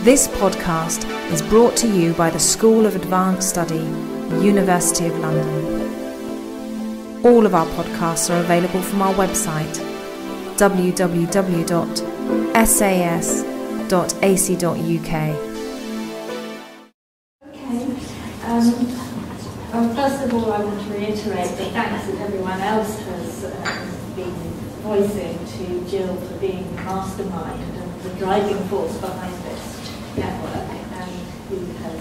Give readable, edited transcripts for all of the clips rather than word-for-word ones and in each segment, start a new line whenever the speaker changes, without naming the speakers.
This podcast is brought to you by the School of Advanced Study, University of London. All of our podcasts are available from our website, www.sas.ac.uk.
First of all, I want to reiterate the thanks that everyone else has been voicing to Jill for being the mastermind and the driving force behind this network, and who has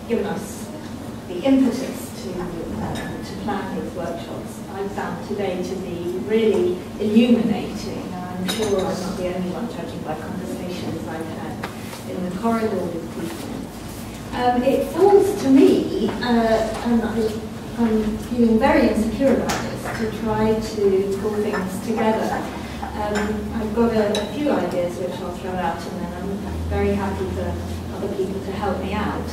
given us the impetus to plan these workshops. I found today to be really illuminating, and I'm sure I'm not the only one, judging by conversations I've had in the corridor with people. It falls to me, and I'm feeling very insecure about this, to try to pull things together. I've got a few ideas which I'll throw out, and then I'm very happy for other people to help me out.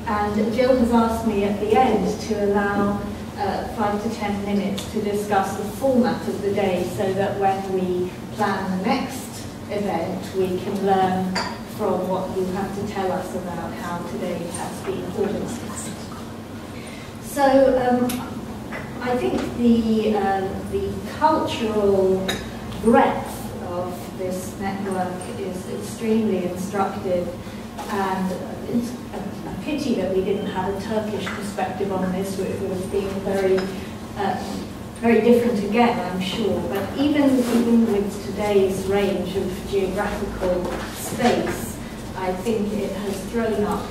And Jill has asked me at the end to allow 5 to 10 minutes to discuss the format of the day, so that when we plan the next event, we can learn from what you have to tell us about how today has been organised. So I think the cultural breadth of this network is extremely instructive, and it's a pity that we didn't have a Turkish perspective on this. It would have been very different again, I'm sure. But even with today's range of geographical space, I think it has thrown up,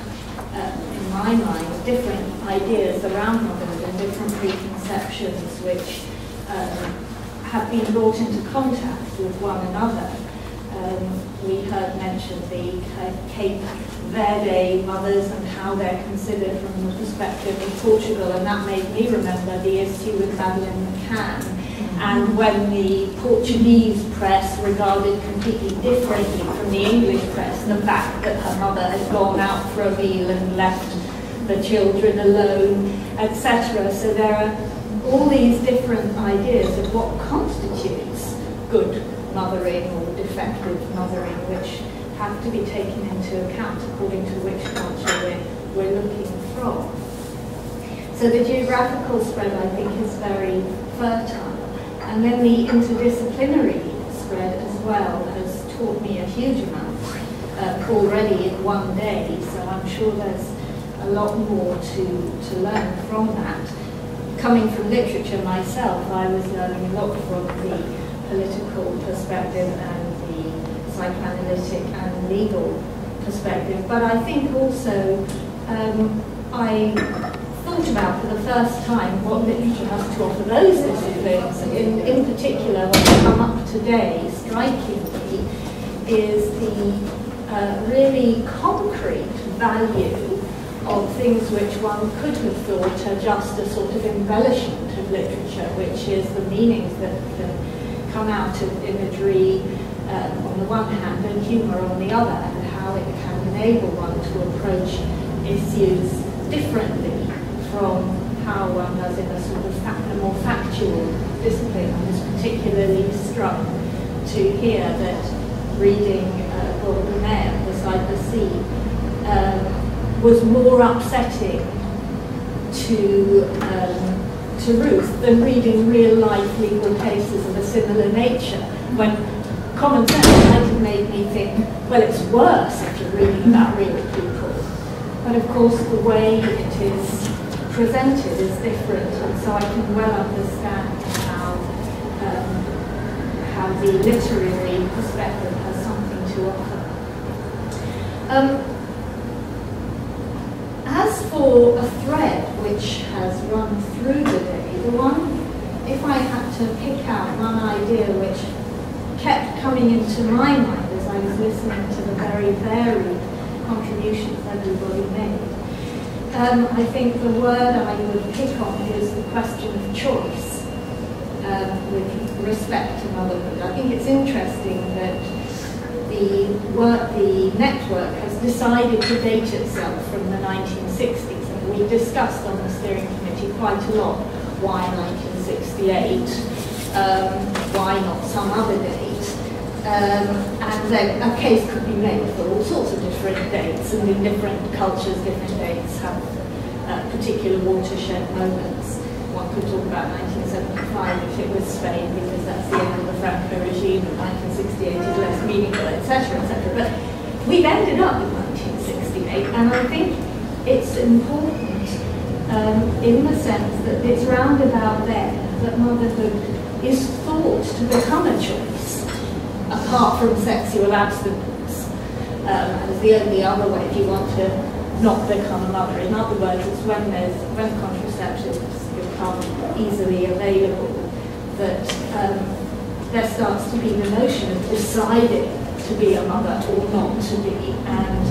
in my mind, different ideas around motherhood and different preconceptions which have been brought into contact with one another. We heard mentioned the Cape Verde mothers and how they're considered from the perspective of Portugal, and that made me remember the issue with Madeleine McCann, and when the Portuguese press regarded completely differently from the English press the fact that her mother had gone out for a meal and left the children alone, etc. So there are all these different ideas of what constitutes good mothering or defective mothering, which have to be taken into account according to which culture we're looking from. So the geographical spread, I think, is very fertile. And then the interdisciplinary spread as well has taught me a huge amount already in one day. So I'm sure there's a lot more to learn from that. Coming from literature myself, I was learning a lot from the political perspective and the psychoanalytic and legal perspective. But I think also I thought about for the first time what literature has to offer those disciplines. In particular, what's come up today, strikingly, is the really concrete value of things which one could have thought are just a sort of embellishment of literature, which is the meanings that can come out of imagery on the one hand and humour on the other, and how it can enable one to approach issues differently from how one does in a sort of a more factual discipline. I was particularly struck to hear that reading Baudelaire, Beside the Sea, was more upsetting to Ruth than reading real-life legal cases of a similar nature, when common sense might have made me think, well, it's worse if you're reading about real people. But of course, the way it is presented is different, and so I can well understand how the literary perspective has something to offer. As for a thread which has run through the day, if I had to pick out one idea which kept coming into my mind as I was listening to the very varied contributions everybody made, I think the word I would pick on is the question of choice with respect to motherhood. I think it's interesting that the network has decided to date itself from the 1960s, and we discussed on the steering committee quite a lot why 1968, why not some other date. And then a case could be made for all sorts of different dates, and in different cultures, different dates have particular watershed moments. One could talk about 1975 if it was Spain, because that's the end of the Franco regime, and 1968 is less meaningful, etc., etc. But we've ended up with 1968, and I think it's important in the sense that it's round about then that motherhood is thought to become a choice, apart from sexual abstinence, as the only other way if you want to not become a mother. In other words, it's when contraceptives become easily available that there starts to be the notion of deciding to be a mother or not to be, and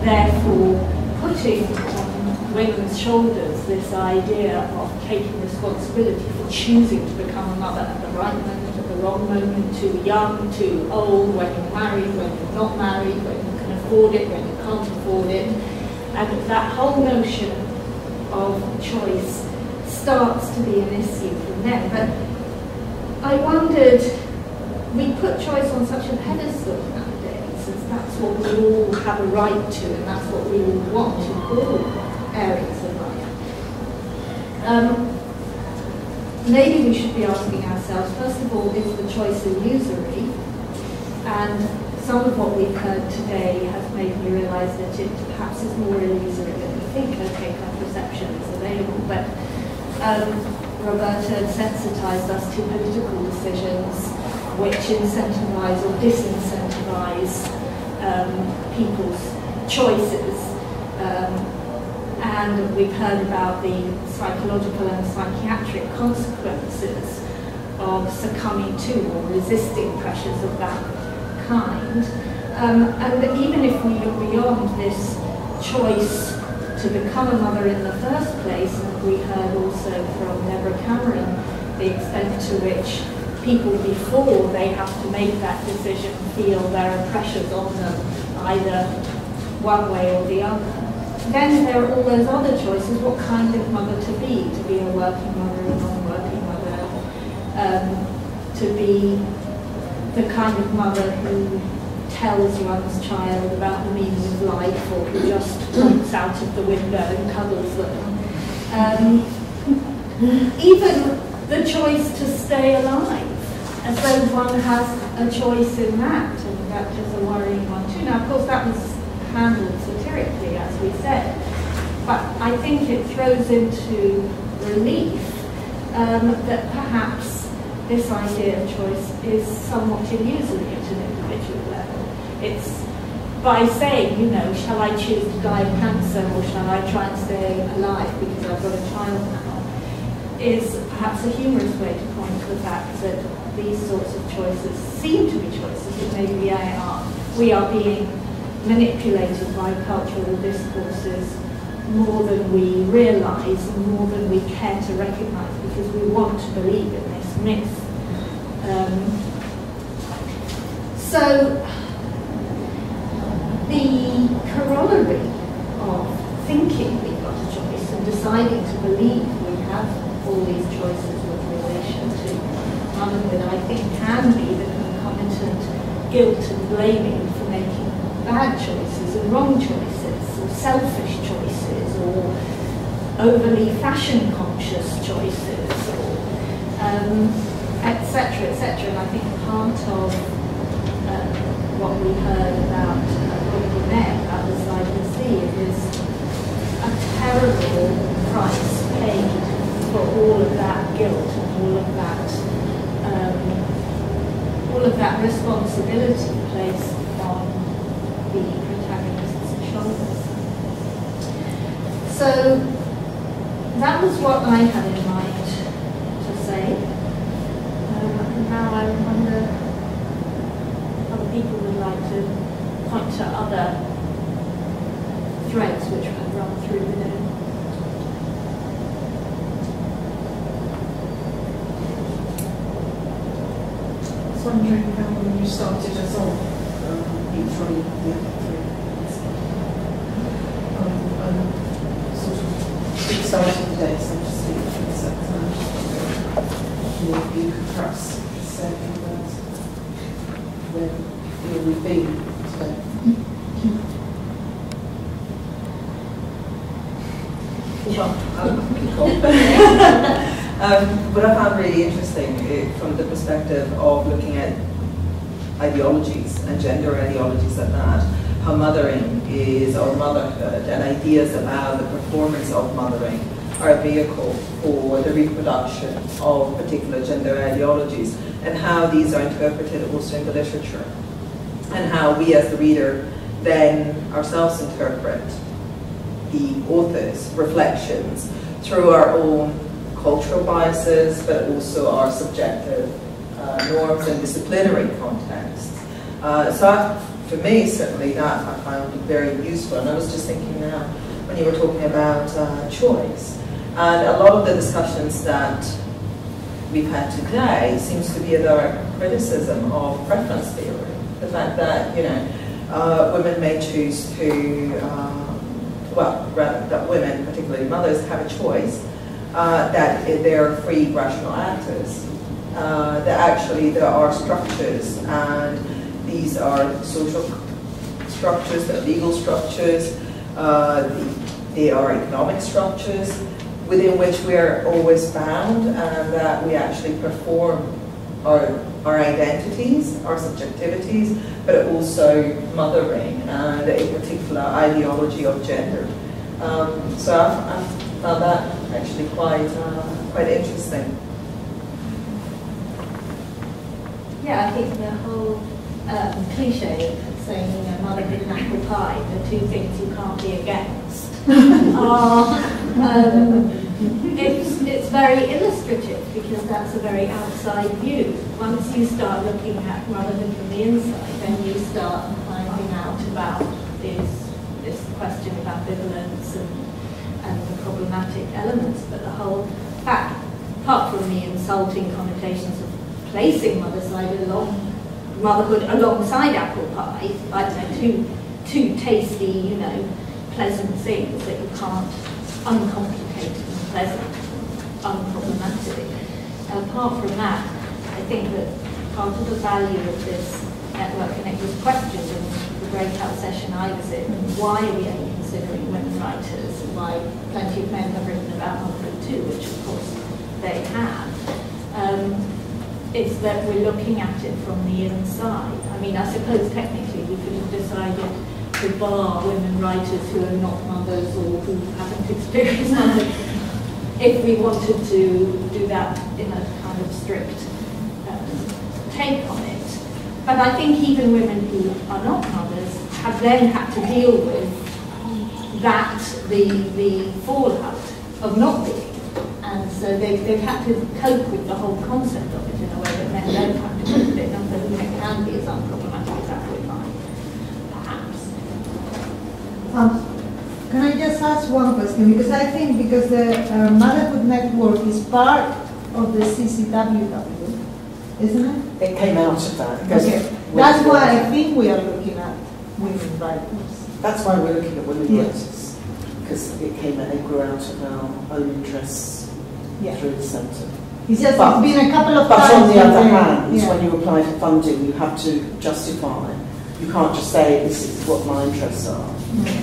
therefore putting on women's shoulders this idea of taking responsibility for choosing to become a mother at the right moment, at the wrong moment, too young, too old, when you're married, when you're not married, when you can afford it, when you can't afford it. And that whole notion of choice starts to be an issue from then. But I wondered, we put choice on such a pedestal nowadays, as that's what we all have a right to, and that's what we all want in all areas of life. Maybe we should be asking ourselves, first of all, is the choice illusory? And some of what we've heard today has made me realise that it perhaps is more illusory than we think. Okay, contraception is available, but Roberta sensitised us to political decisions which incentivise or disincentivize people's choices. And we've heard about the psychological and psychiatric consequences of succumbing to or resisting pressures of that kind. And even if we look beyond this choice to become a mother in the first place, and we heard also from Deborah Cameron the extent to which people before they have to make that decision feel there are pressures on them either one way or the other. Then there are all those other choices, what kind of mother to be a working mother, a non-working mother, to be the kind of mother who tells one's child about the meaning of life, or who just points out of the window and cuddles them. Even the choice to stay alive, as though one has a choice in that, and that is a worrying one too. Now, of course, that was handled satirically, as we said, but I think it throws into relief that perhaps this idea of choice is somewhat illusory at an individual level. It's by saying, you know, shall I choose to die of cancer, or shall I try and stay alive because I've got a child now, is perhaps a humorous way to point to the fact that these sorts of choices seem to be choices, that maybe we are being manipulated by cultural discourses more than we realise and more than we care to recognise, because we want to believe in this myth. So the corollary of thinking we've got a choice and deciding to believe we have all these choices with relation to motherhood, I think, can be the concomitant guilt and blaming for making bad choices and wrong choices, or selfish choices, or overly fashion conscious choices, or etc., etc. And I think part of what we heard about about the side of the sea is a terrible price paid for all of that guilt and all of that responsibility placed on the protagonist's shoulders. So that was what I had in mind to say. And now I wonder if other people would like to point to other threads which have run through the day.
I was wondering when you started us off, literally the other three, sort of started the day, so to speak, if you could perhaps say a few words. where we've been today.
What I found really interesting from the perspective of looking at ideologies and gender ideologies at that, how mothering is, or motherhood, and ideas about the performance of mothering are a vehicle for the reproduction of particular gender ideologies, and how these are interpreted also in the literature, and how we as the reader then ourselves interpret the author's reflections through our own cultural biases, but also our subjective norms and disciplinary contexts. For me, certainly that I found very useful. And I was just thinking now, when you were talking about choice, and a lot of the discussions that we've had today seems to be a direct criticism of preference theory. The fact that, you know, women may choose to, well, rather that women, particularly mothers, have a choice, that they're free rational actors, that actually there are structures, and these are social structures, they're legal structures, they are economic structures within which we are always bound, and that we actually perform our identities, our subjectivities, but also mothering and a particular ideology of gender. So I found that actually quite interesting.
Yeah, I think the whole cliche of saying, you know, motherhood and apple pie, the two things you can't be against, it's very illustrative, because that's a very outside view. Once you start looking at motherhood from the inside, then you start finding out about this question of ambivalence and the problematic elements. But the whole fact, apart from the insulting connotations of placing motherhood alongside apple pie, I don't know, two tasty, you know, pleasant things that you can't uncomplicate and pleasant, unproblematic. Apart from that, I think that part of the value of this network, and it was questioned in the breakout session I was in, why are we only considering women writers, and why plenty of men have written about motherhood too, which of course they have. It's that we're looking at it from the inside. I mean, I suppose technically we could have decided to bar women writers who are not mothers or who haven't experienced motherhood if we wanted to do that in a kind of strict take on it. But I think even women who are not mothers have then had to deal with that, the fallout of not being. And so they've had to cope with the whole concept of it in a way that men don't have to cope with it, and that it can be as unproblematic as apple pie, perhaps.
Can I just ask one question? Because I think because the Motherhood Network is part of the CCWW, isn't it?
It came out of that.
Okay, that's why I think we are looking at women writers.
That's why we're looking at women
Yeah.
writers, because it grew out of our own interests through the centre.
It's just it's been a couple of
but
times.
But on the other hand,
yeah.
when you apply for funding, you have to justify. You can't just say, this is what my interests are.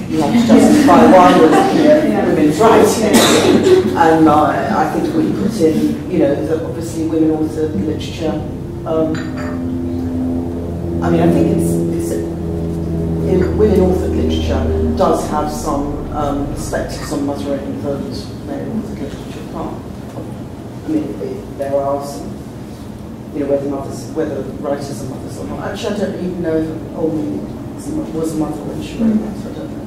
You have to justify why you're looking at women's rights. And I think we put in, you know, that obviously women author literature. I mean, I think women authored literature does have some perspectives on mothering that male authored literature can't. I mean, there are some, you know, whether writers are mothers or not. Actually, I don't even know if Olney was a mother when she wrote that, so I don't know.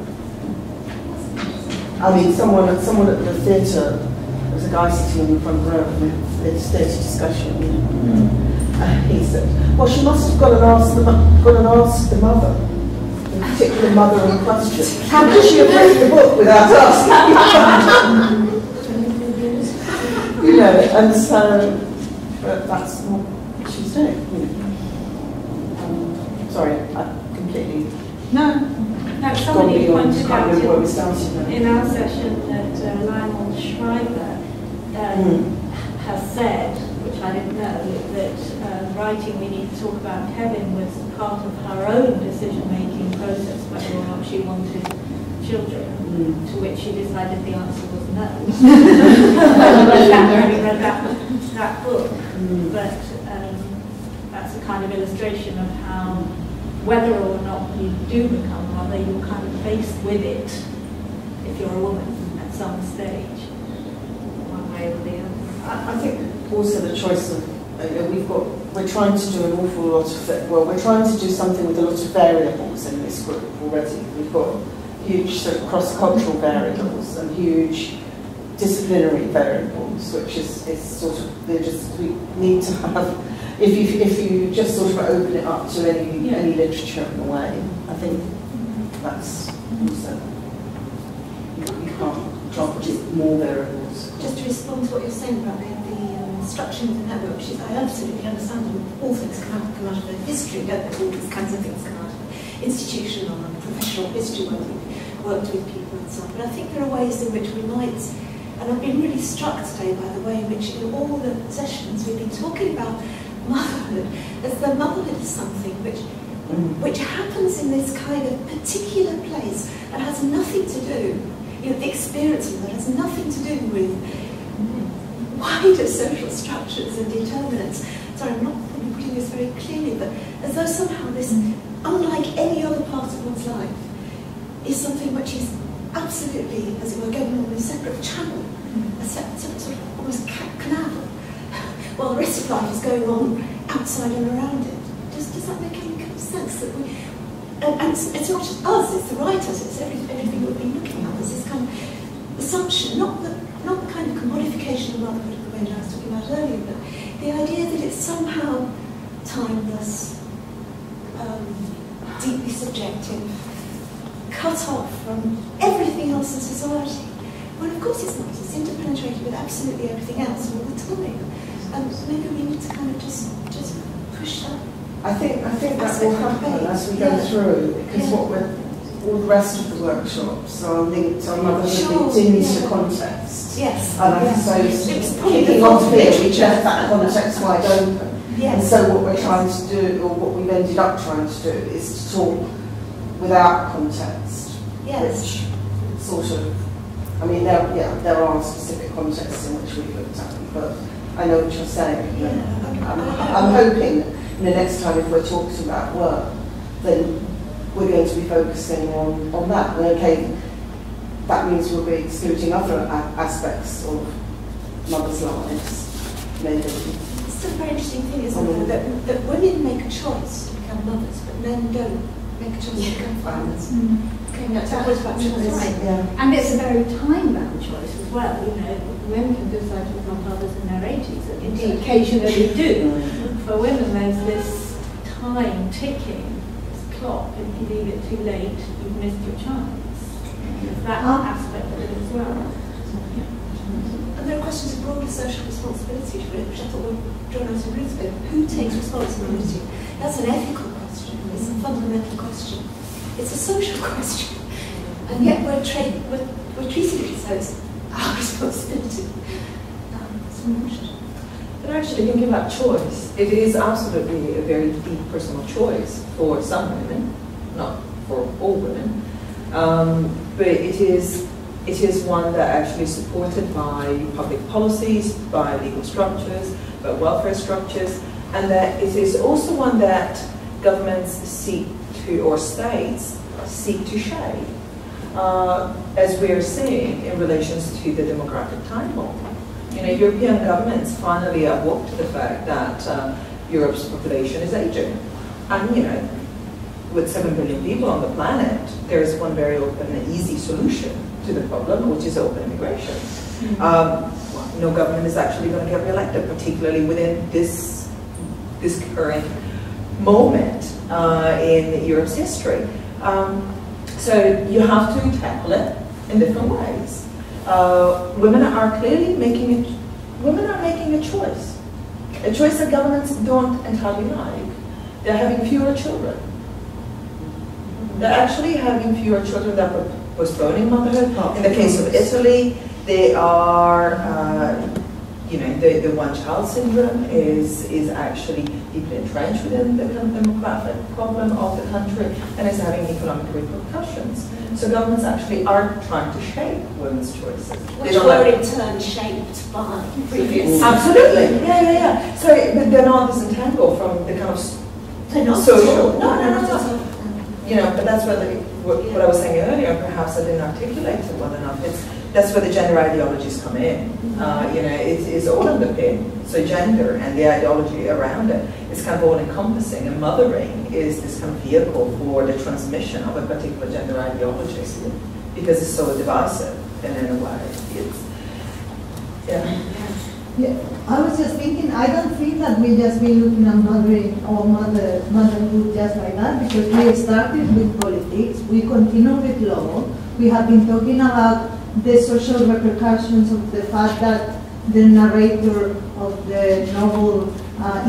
I mean, someone at the theatre, there was a guy sitting in the front row and they had a stage discussion. And he said, well, she must have gone and asked the mother, in particular mother in question. How could she have written the book without asking? You know, and so, but that's what she's doing. You know. Sorry, I completely.
No, somebody pointed out in our session that Lionel Schreiber has said, which I didn't know, that writing We Need to Talk About Kevin was part of her own decision-making process, whether or not she wanted children, to which she decided the answer was no. I read that book, but that's a kind of illustration of how, whether or not you do become a mother, you're kind of faced with it if you're a woman at some stage, one way or the other.
I think also the choice of, we're trying to do an awful lot of, we're trying to do something with a lot of variables in this group already. We've got huge sort of cross-cultural variables and huge disciplinary variables, which is sort of, we need to have, if you just sort of open it up to any literature in a way, I think that's also, you can't produce more variables.
Just to respond to what you're saying about the structure of the network, which is, I absolutely understand all things come out of the history, don't they? All these kinds of things come out of institutional and professional history where we've worked with people and so on. But I think there are ways in which we might, and I've been really struck today by the way in which in all the sessions we've been talking about motherhood, as though motherhood is something which happens in this kind of particular place and has nothing to do, the experience of it has nothing to do with wider social structures and determinants. Sorry, I'm not probably putting this very clearly, but as though somehow this, unlike any other part of one's life, is something which is absolutely, as it were, going on in a separate channel, a separate sort of almost canal, while the rest of life is going on outside and around it. Does that make any kind of sense? That we, and it's not just us, it's the writers, it's everything we've been looking at. There's this kind of assumption, not the kind of commodification of motherhood the way that I was talking about earlier, but the idea that it's somehow timeless, deeply subjective, cut off from everything else in society. Well, of course it's not. It's interpenetrated with absolutely everything else all the time. And maybe we need to kind of just push that.
I think that will happen as we go through, because all the rest of the workshops are linked on motherhood into context.
Yes.
And I suppose kicking off here, we left that context wide open. Yes. And so what we're trying to do, or what we've ended up trying to do, is to talk without context.
Yes.
Which sort of, I mean, there are specific contexts in which we've looked at them, but I know what you're saying. I'm hoping next time if we're talking about work, then we're going to be focusing on that. And okay, that means we'll be excluding other aspects of mothers' lives, maybe.
It's a very interesting thing, isn't it? That women make a choice to become mothers, but men don't make a choice to become fathers. Okay, that was about choice.
Right. Yeah. And it's a very time-bound choice as well. Women can decide to become fathers in their 80s, and indeed occasionally do. For women, there's this time ticking, this clock, and if you leave it too late, you've missed your chance. There's that aspect of it as well.
And there are questions of broader social responsibility, which I thought were drawn out of Ruth's book. Who takes responsibility? That's an ethical question. It's a fundamental question. It's a social question. And yet we're treating it as our responsibility.
But actually, thinking about choice, it is absolutely a very deep personal choice for some women, not for all women, but it is one that actually is supported by public policies, by legal structures, by welfare structures, and that it is also one that governments seek to, or states seek to shape, as we are seeing in relation to the demographic time bomb. European governments finally awoke to the fact that Europe's population is aging. And, with 7 billion people on the planet, there is one very open and easy solution to the problem, which is open immigration. No government is actually going to get re-elected, particularly within this current moment in Europe's history. So you have to tackle it in different ways. Women are clearly making a choice that governments don't entirely like. They're having fewer children. They're actually having fewer children. They're postponing motherhood. In the case of Italy, they are the one-child syndrome is actually deeply entrenched within the kind of demographic problem of the country and is having economic repercussions. So governments actually are trying to shape women's choices.
Which were in turn shaped by previous...
Absolutely, yeah. So they're not disentangled from the kind of social... No. But that's what I was saying earlier, perhaps I didn't articulate it well enough. That's where the gender ideologies come in. It is all underpinned. So gender and the ideology around it is kind of all encompassing, and mothering is this kind of vehicle for the transmission of a particular gender ideology because it's so divisive, and in a way,
Yeah, I was just thinking, I don't think that we just been looking at mothering or motherhood just like that, because we started with politics, we continue with law, we have been talking about the social repercussions of the fact that the narrator of the novel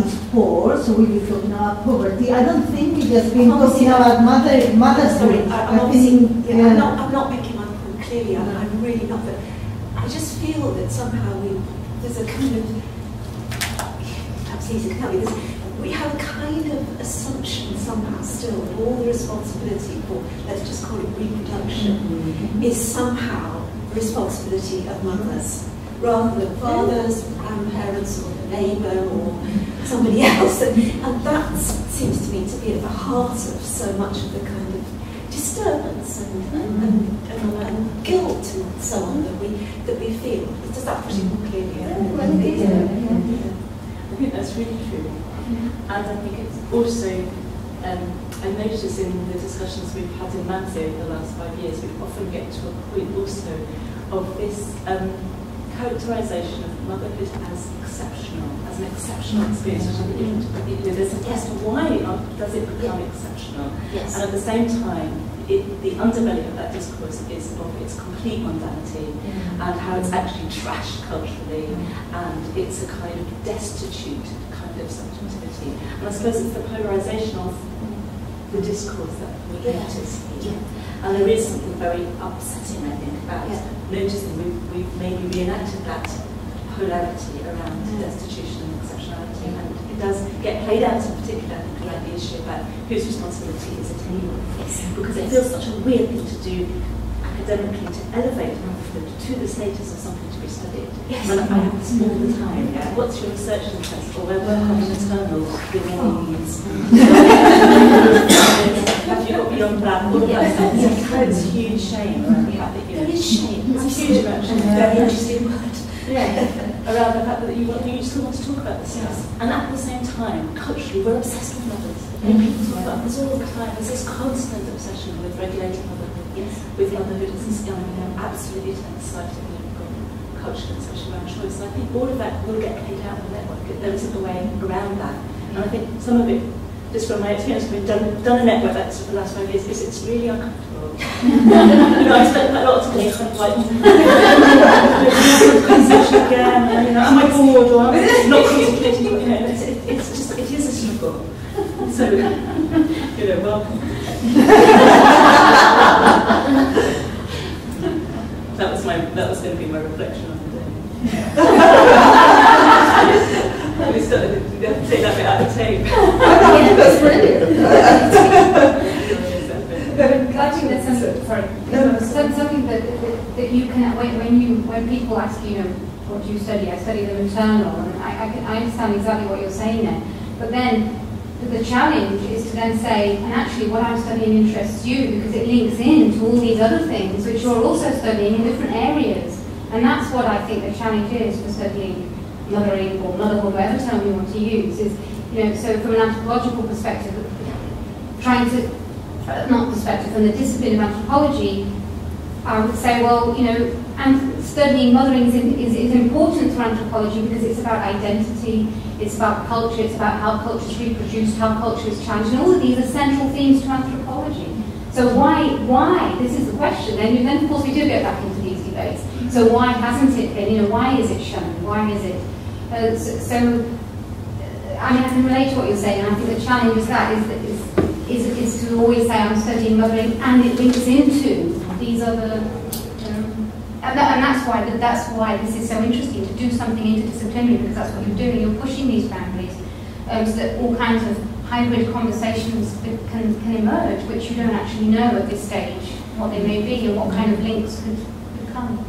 is poor, so we've been talking about poverty. I don't think we've just been talking about motherhood.
I'm not making my point clearly, and I'm really not, but I just feel that somehow there's a kind of, perhaps easy to help me, we have a kind of assumption somehow still that all the responsibility for, let's just call it reproduction, is somehow the responsibility of mothers, rather than fathers, grandparents, or the neighbour, or somebody else. And that seems to me to be at the heart of so much of the kind of disturbance and guilt and so on that we feel. Does that put it more clearly?
I think that's really true. And I think it's also, I notice in the discussions we've had in Manzi over the last 5 years, we often get to a point also of this characterisation of motherhood as exceptional, as an exceptional experience, which I think there's a question of why does it become exceptional?
Yes.
And at the same time, the underbelly of that discourse is of its complete mundanity and how it's actually trashed culturally and it's a kind of destitute kind of subjectivity. And I suppose it's the polarisation of the discourse that we notice here. And there is something very upsetting, I think, about noticing we've maybe reenacted that polarity around destitution and exceptionality, and it does get played out in particular, I think, around the issue about whose responsibility is it anyway. Because it feels such a weird thing to do academically, to elevate motherhood to the status of something to be studied. And I have this all the time. What's your research interest? Or where work on maternal beginnings? Have you got beyond that? All of that stuff. It's a huge shame around the fact that
there is shame.
It's a huge amount of shame.
Very interesting word.
Around the fact that you still want to talk about this stuff. And at the same time, culturally, we're obsessed with mothers. People talk about this all the time. There's this constant obsession with regulating motherhood, with motherhood as this absolutely intensified culture and social around choice. And I think all of that will get played out in the network. There isn't a way around that. And I think some of it, just from my experience, having done a network like this for the last 5 years, is it's really uncomfortable. I spent quite a lot of time kind of like conversation again, and, am I bored or am I not contemplating? It's just, it is a struggle. So, welcome. That was going to be my reflection on the day. I just take that bit out of tape.
That's brilliant.
I think that's something that you can, when people ask you, what do you study? I study the maternal, and I understand exactly what you're saying there. But then the challenge is to then say, and actually what I'm studying interests you because it links in to all these other things which you're also studying in different areas. And that's what I think the challenge is for studying mothering or motherhood, whatever term you want to use, is, so from an anthropological perspective, trying to, not perspective, from the discipline of anthropology, I would say, well, and studying mothering is important for anthropology because it's about identity, it's about culture, it's about how culture is reproduced, how culture is challenged, and all of these are central themes to anthropology. So why? This is the question. And then, of course, we do get back into these debates. So why hasn't it been? Why is it shown? Why is it? I mean, I can relate to what you're saying, and I think the challenge is that is to always say I'm studying mothering, and it links into these other And that's why this is so interesting, to do something interdisciplinary, because that's what you're doing. You're pushing these boundaries so that all kinds of hybrid conversations can emerge, which you don't actually know at this stage what they may be and what kind of links could come.